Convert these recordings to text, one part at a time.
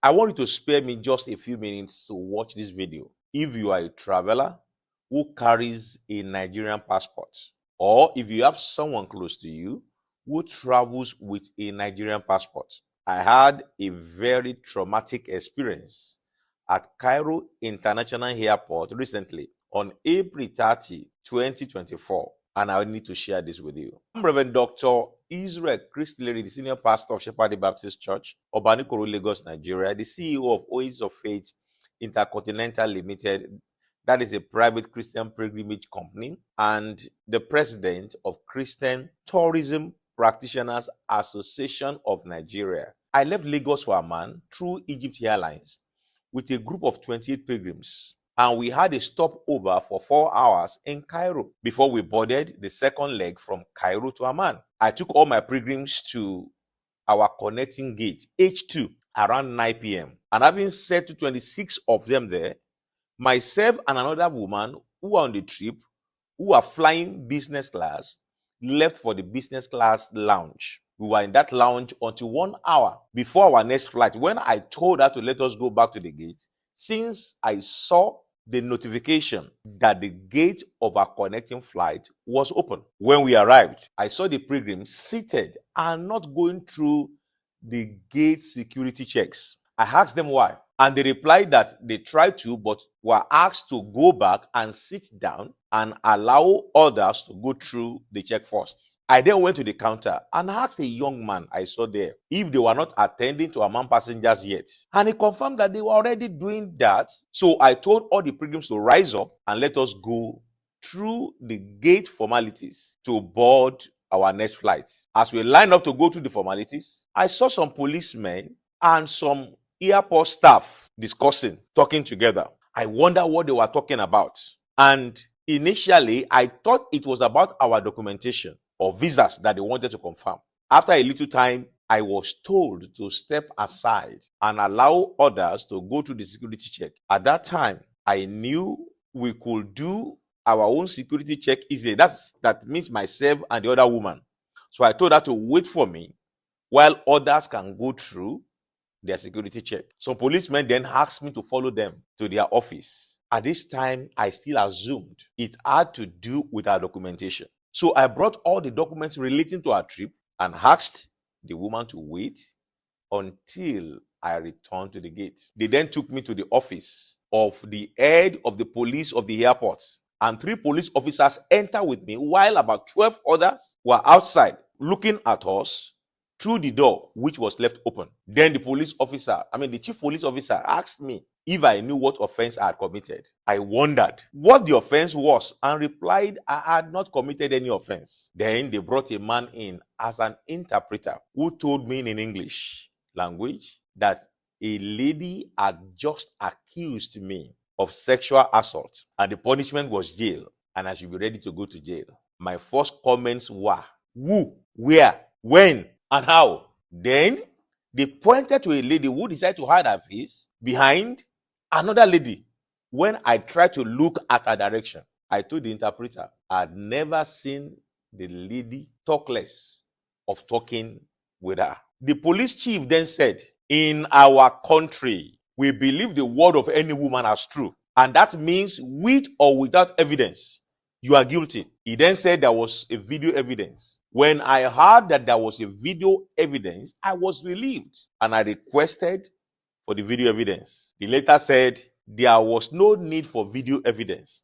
I want you to spare me just a few minutes to watch this video. If you are a traveler who carries a Nigerian passport, or if you have someone close to you who travels with a Nigerian passport. I had a very traumatic experience at Cairo International Airport recently on April 30, 2024, and I need to share this with you. I'm Reverend Dr. Israel Christlery, the senior pastor of Shepherd Baptist Church, Obanikoro, Lagos, Nigeria, the CEO of Oasis of Faith Intercontinental Limited, that is a private Christian pilgrimage company, and the president of Christian Tourism Practitioners Association of Nigeria. I left Lagos for Amman through Egypt Airlines with a group of 28 pilgrims, and we had a stopover for 4 hours in Cairo before we boarded the second leg from Cairo to Amman. I took all my pilgrims to our connecting gate, H2, around 9 p.m. And having said to 26 of them there, myself and another woman who were on the trip, who were flying business class, left for the business class lounge. We were in that lounge until 1 hour before our next flight, when I told her to let us go back to the gate, since I saw the notification that the gate of our connecting flight was open. When we arrived, I saw the pilgrims seated and not going through the gate security checks. I asked them why, and they replied that they tried to, but were asked to go back and sit down and allow others to go through the check first. I then went to the counter and asked a young man I saw there if they were not attending to Amman passengers yet. And he confirmed that they were already doing that. So I told all the pilgrims to rise up and let us go through the gate formalities to board our next flight. As we lined up to go through the formalities, I saw some policemen and some airport staff discussing, talking together. I wondered what they were talking about. And initially, I thought it was about our documentation or visas that they wanted to confirm. After a little time, I was told to step aside and allow others to go through the security check. At that time, I knew we could do our own security check easily. That means myself and the other woman. So I told her to wait for me while others can go through their security check. Some policemen then asked me to follow them to their office. At this time, I still assumed it had to do with our documentation. So I brought all the documents relating to our trip and asked the woman to wait until I returned to the gate. They then took me to the office of the head of the police of the airport, and 3 police officers entered with me while about 12 others were outside looking at us through the door, which was left open. Then the chief police officer asked me if I knew what offense I had committed. I wondered what the offense was and replied I had not committed any offense. Then they brought a man in as an interpreter who told me in English language that a lady had just accused me of sexual assault and the punishment was jail and I should be ready to go to jail. My first comments were, who, where, when, and how? Then they pointed to a lady who decided to hide her face behind another lady. When I tried to look at her direction, I told the interpreter I had never seen the lady talk less of talking with her. The police chief then said, in our country, we believe the word of any woman as true. And that means with or without evidence, you are guilty. He then said there was a video evidence. When I heard that there was a video evidence, I was relieved and I requested for the video evidence. The letter said there was no need for video evidence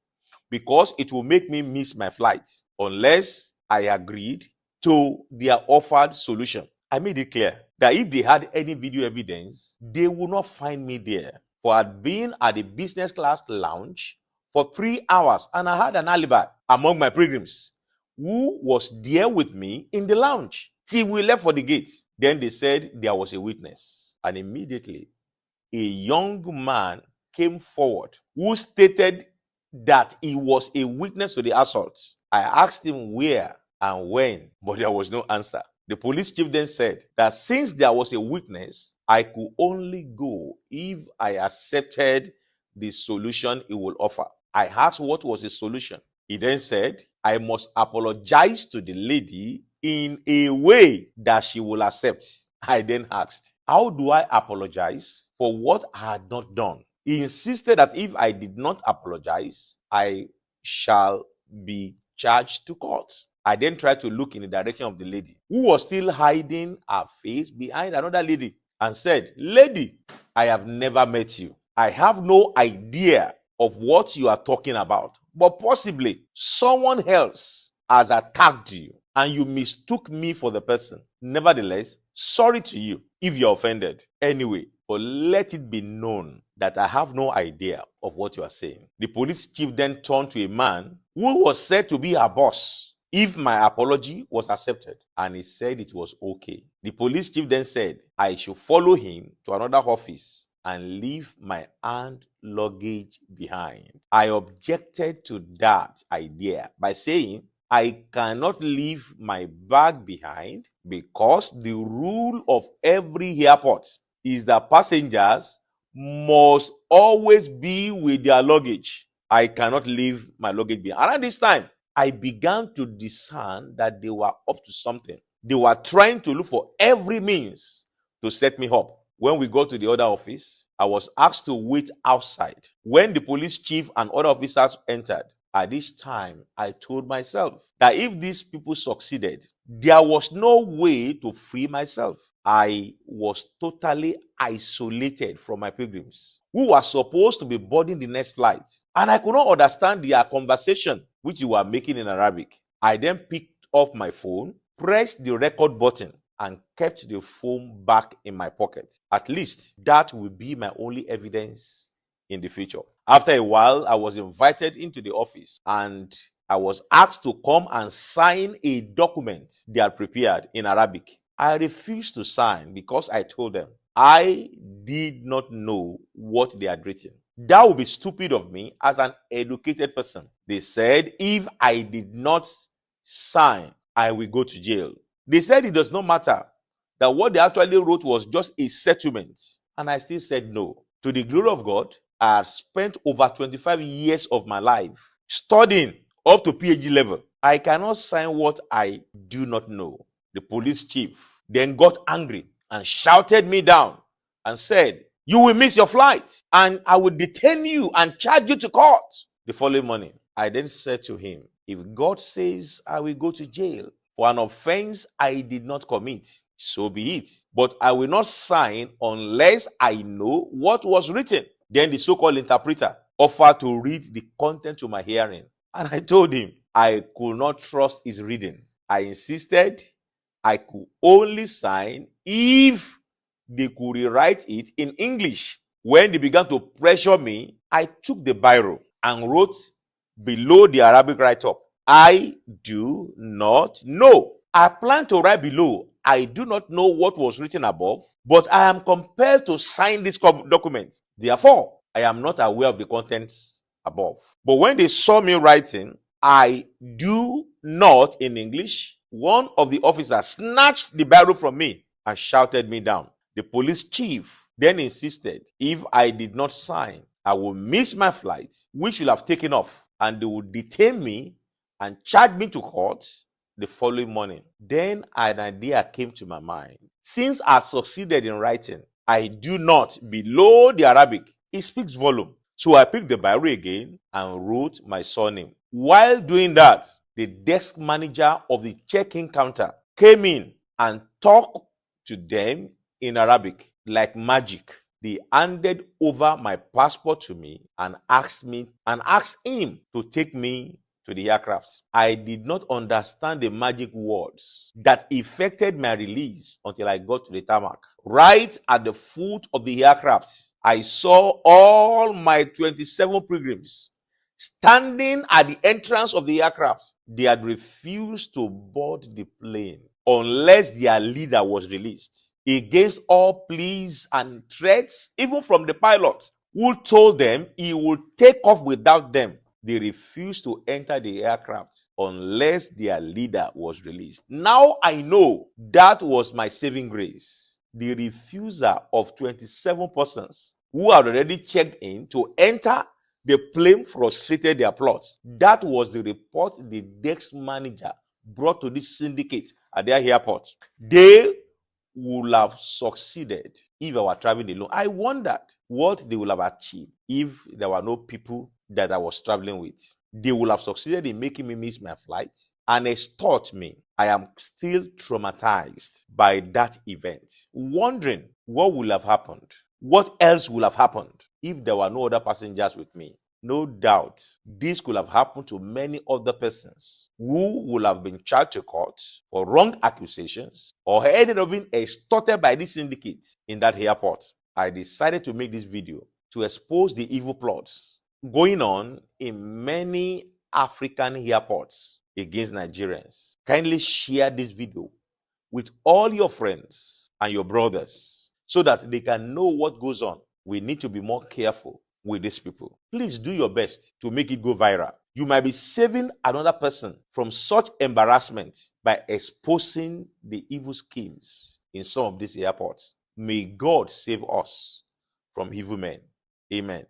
because it will make me miss my flight unless I agreed to their offered solution. I made it clear that if they had any video evidence, they would not find me there. For I had been at the business class lounge for 3 hours and I had an alibi among my pilgrims who was there with me in the lounge till we left for the gate. Then they said there was a witness. And immediately, a young man came forward who stated that he was a witness to the assault. I asked him where and when, but there was no answer. The police chief then said that since there was a witness, I could only go if I accepted the solution he will offer. I asked what was the solution. He then said, I must apologize to the lady in a way that she will accept. I then asked, How do I apologize for what I had not done? He insisted that if I did not apologize, I shall be charged to court. I then tried to look in the direction of the lady, who was still hiding her face behind another lady, and said, "Lady, I have never met you. I have no idea of what you are talking about, but possibly someone else has attacked you and you mistook me for the person. Nevertheless, sorry to you if you're offended. Anyway, but let it be known that I have no idea of what you are saying." The police chief then turned to a man who was said to be her boss if my apology was accepted, and he said it was okay. The police chief then said I should follow him to another office and leave my hand luggage behind. I objected to that idea by saying I cannot leave my bag behind because the rule of every airport is that passengers must always be with their luggage. I cannot leave my luggage behind. Around this time, I began to discern that they were up to something. They were trying to look for every means to set me up. When we got to the other office, I was asked to wait outside. When the police chief and other officers entered, at this time, I told myself that if these people succeeded, there was no way to free myself. I was totally isolated from my pilgrims, who were supposed to be boarding the next flight. And I could not understand their conversation, which they were making in Arabic. I then picked up my phone, pressed the record button, and kept the phone back in my pocket. At least that will be my only evidence in the future. After a while, I was invited into the office and I was asked to come and sign a document they had prepared in Arabic. I refused to sign because I told them I did not know what they had written. That would be stupid of me as an educated person. They said if I did not sign, I will go to jail. They said it does not matter, that what they actually wrote was just a settlement. And I still said no. To the glory of God, I have spent over 25 years of my life studying up to PhD level. I cannot sign what I do not know. The police chief then got angry and shouted me down and said, "You will miss your flight and I will detain you and charge you to court." The following morning, I then said to him, if God says I will go to jail for an offense I did not commit, so be it. But I will not sign unless I know what was written. Then the so-called interpreter offered to read the content to my hearing. And I told him I could not trust his reading. I insisted I could only sign if they could rewrite it in English. When they began to pressure me, I took the biro and wrote below the Arabic write-up, I do not know. I plan to write below, I do not know what was written above, but I am compelled to sign this document. Therefore, I am not aware of the contents above. But when they saw me writing, I do not in English, one of the officers snatched the biro from me and shouted me down. The police chief then insisted if I did not sign, I will miss my flight, which will have taken off, and they would detain me and charge me to court the following morning. Then an idea came to my mind. Since I succeeded in writing, I do not below the Arabic. It speaks volume. So I picked the biro again and wrote my surname. While doing that, the desk manager of the check-in counter came in and talked to them in Arabic like magic. They handed over my passport to me and asked him to take me to the aircraft. I did not understand the magic words that effected my release until I got to the tarmac. Right at the foot of the aircraft, I saw all my 27 pilgrims standing at the entrance of the aircraft. They had refused to board the plane unless their leader was released, against all pleas and threats, even from the pilot, who told them he would take off without them. They refused to enter the aircraft unless their leader was released. Now I know that was my saving grace. The refusal of 27 persons who had already checked in to enter the plane frustrated their plots. That was the report the desk manager brought to this syndicate at their airport. They would have succeeded if I were traveling alone. I wondered what they would have achieved if there were no people that I was traveling with. They would have succeeded in making me miss my flight and extort me. I am still traumatized by that event, wondering what would have happened. What else would have happened if there were no other passengers with me? No doubt, this could have happened to many other persons who would have been charged to court for wrong accusations or ended up being extorted by this syndicate in that airport. I decided to make this video to expose the evil plots going on in many African airports against Nigerians. Kindly share this video with all your friends and your brothers so that they can know what goes on. We need to be more careful with these people. Please do your best to make it go viral. You might be saving another person from such embarrassment by exposing the evil schemes in some of these airports. May God save us from evil men. Amen.